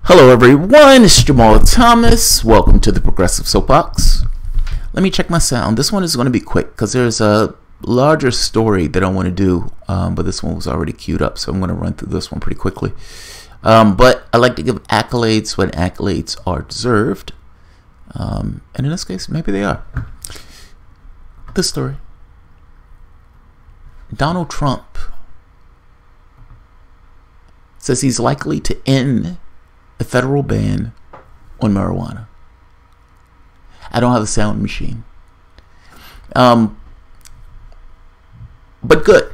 Hello everyone, it's Jamal Thomas. Welcome to the Progressive Soapbox. Let me check my sound. This one is going to be quick because there's a larger story that I want to do, but this one was already queued up, so I'm going to run through this one pretty quickly. But I like to give accolades when accolades are deserved, and in this case, maybe they are. This story. Donald Trump says he's likely to end the federal ban on marijuana. I don't have a sound machine. But good.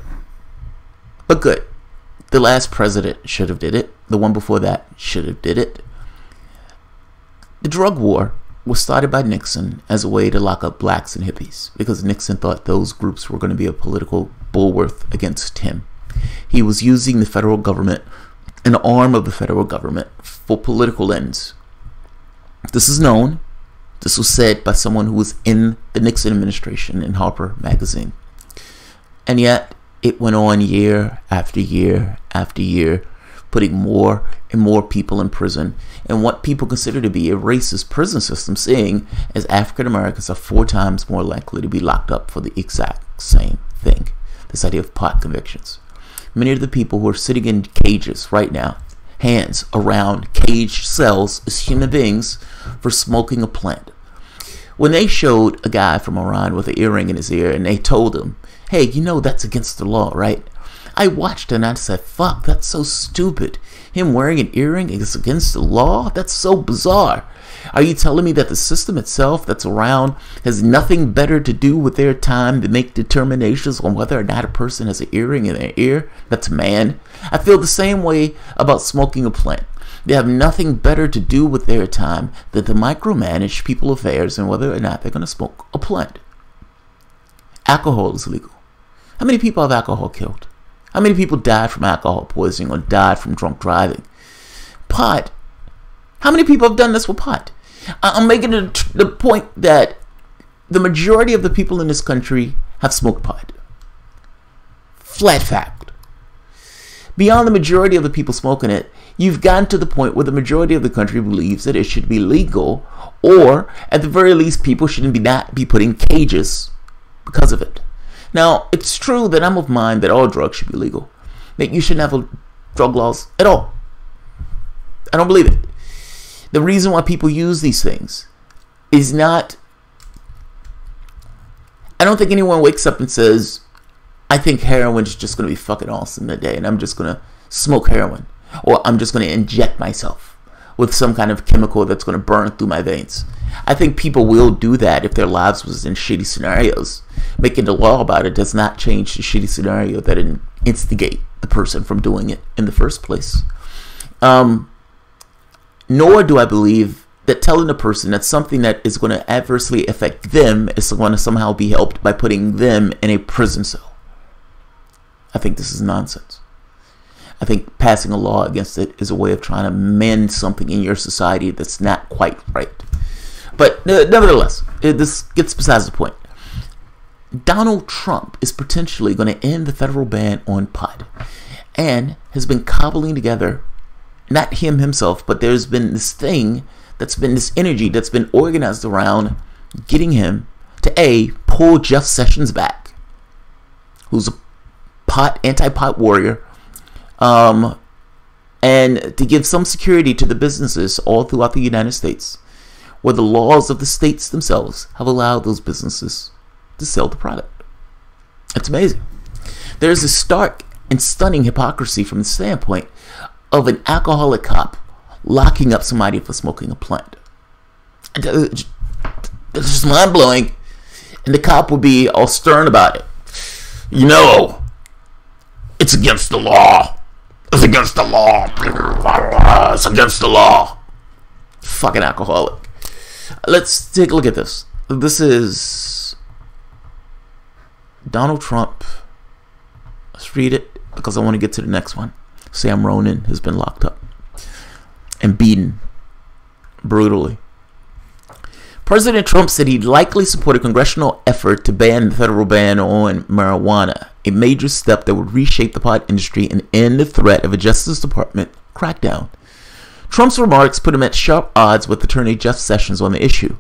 The last president should have did it. The one before that should have did it. The drug war was started by Nixon as a way to lock up blacks and hippies because Nixon thought those groups were going to be a political bulwark against him. He was using the federal government, an arm of the federal government, for political ends. This is known. This was said by someone who was in the Nixon administration in Harper magazine. And yet, it went on year after year after year, putting more and more people in prison in what people consider to be a racist prison system, seeing as African Americans are 4 times more likely to be locked up for the exact same thing. This idea of pot convictions. Many of the people who are sitting in cages right now, hands around caged cells as human beings for smoking a plant. When they showed a guy from Iran with an earring in his ear and they told him, hey, you know that's against the law, right? I watched and I said, fuck, that's so stupid. Him wearing an earring is against the law? That's so bizarre. Are you telling me that the system itself that's around has nothing better to do with their time than make determinations on whether or not a person has an earring in their ear? That's man. I feel the same way about smoking a plant. They have nothing better to do with their time than to micromanage people's affairs and whether or not they're going to smoke a plant. Alcohol is legal. How many people have alcohol killed? How many people died from alcohol poisoning or died from drunk driving? Pot. How many people have done this with pot? I'm making the point that the majority of the people in this country have smoked pot. Flat fact. Beyond the majority of the people smoking it, you've gotten to the point where the majority of the country believes that it should be legal, or at the very least, people shouldn't not be put in cages because of it. Now, it's true that I'm of mind that all drugs should be legal, that you shouldn't have drug laws at all. I don't believe it. The reason why people use these things is not... I don't think anyone wakes up and says, I think heroin is just going to be fucking awesome today and I'm just going to smoke heroin. Or I'm just going to inject myself with some kind of chemical that's going to burn through my veins. I think people will do that if their lives was in shitty scenarios. Making the law about it does not change the shitty scenario that instigate the person from doing it in the first place. Nor do I believe that telling a person that something that is going to adversely affect them is going to somehow be helped by putting them in a prison cell. I think this is nonsense. I think passing a law against it is a way of trying to mend something in your society that's not quite right. But nevertheless, this gets besides the point. Donald Trump is potentially going to end the federal ban on pot and has been cobbling together, not him himself, but there's been this thing that's been this energy that's been organized around getting him to pull Jeff Sessions back, who's a anti-pot warrior, and to give some security to the businesses all throughout the United States, where the laws of the states themselves have allowed those businesses to sell the product. It's amazing. There's a stark and stunning hypocrisy from the standpoint of an alcoholic cop locking up somebody for smoking a plant. It's just mind-blowing. And the cop would be all stern about it. You know, it's against the law. It's against the law. It's against the law. Fucking alcoholic. Let's take a look at this. This is Donald Trump. Let's read it because I want to get to the next one. Sam Ronan has been locked up and beaten brutally. President Trump said he'd likely support a congressional effort to ban the federal ban on marijuana, a major step that would reshape the pot industry and end the threat of a Justice Department crackdown. Trump's remarks put him at sharp odds with Attorney Jeff Sessions on the issue.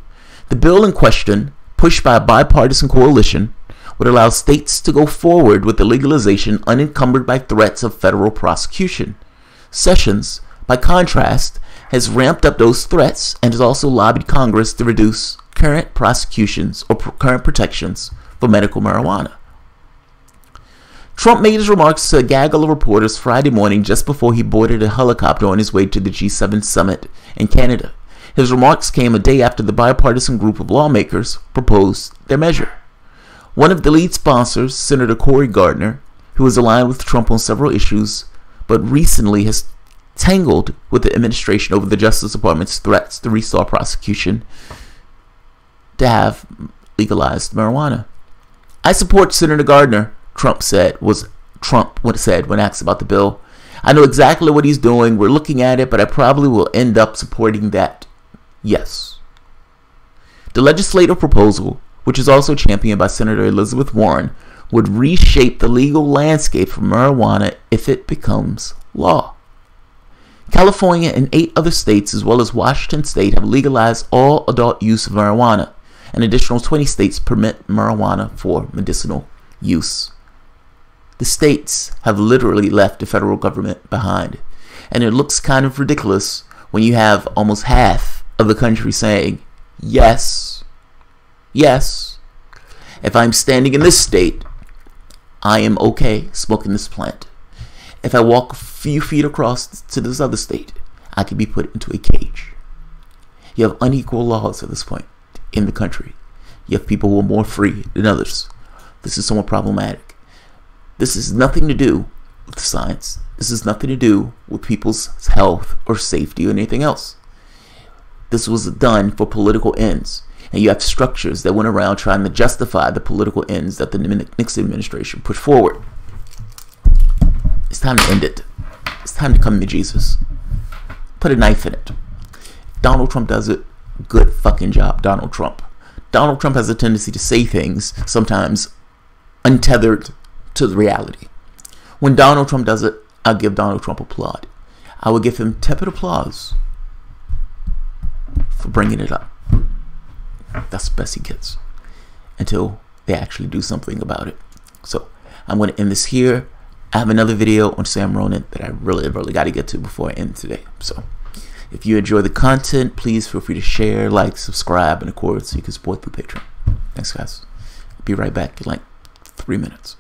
The bill in question, pushed by a bipartisan coalition, would allow states to go forward with the legalization unencumbered by threats of federal prosecution. Sessions, by contrast, has ramped up those threats and has also lobbied Congress to reduce current prosecutions or current protections for medical marijuana. Trump made his remarks to a gaggle of reporters Friday morning just before he boarded a helicopter on his way to the G7 summit in Canada. His remarks came a day after the bipartisan group of lawmakers proposed their measure. One of the lead sponsors, Senator Cory Gardner, who is aligned with Trump on several issues, but recently has tangled with the administration over the Justice Department's threats to restart prosecution to have legalized marijuana. I support Senator Gardner, Trump said when asked about the bill. I know exactly what he's doing. We're looking at it, but I probably will end up supporting that. Yes. The legislative proposal, which is also championed by Senator Elizabeth Warren, would reshape the legal landscape for marijuana if it becomes law. California and 8 other states, as well as Washington State, have legalized all adult use of marijuana. An additional 20 states permit marijuana for medicinal use. The states have literally left the federal government behind. And it looks kind of ridiculous when you have almost half of the country saying, yes, yes, if I'm standing in this state, I am okay smoking this plant. If I walk a few feet across to this other state, I can be put into a cage. You have unequal laws at this point in the country. You have people who are more free than others. This is somewhat problematic. This has nothing to do with science. This has nothing to do with people's health or safety or anything else. This was done for political ends. And you have structures that went around trying to justify the political ends that the Nixon administration put forward. It's time to end it. It's time to come to Jesus. Put a knife in it. Donald Trump does it. Good fucking job, Donald Trump. Donald Trump has a tendency to say things sometimes untethered to the reality. When Donald Trump does it, I'll give Donald Trump applaud. I will give him tepid applause for bringing it up. That's the best he gets until they actually do something about it. So I'm going to end this here. I have another video on Sam Ronan that I really got to get to before I end today. So if you enjoy the content, please feel free to share, like, subscribe, and of course you can support the Patreon. Thanks guys. I'll be right back in like 3 minutes.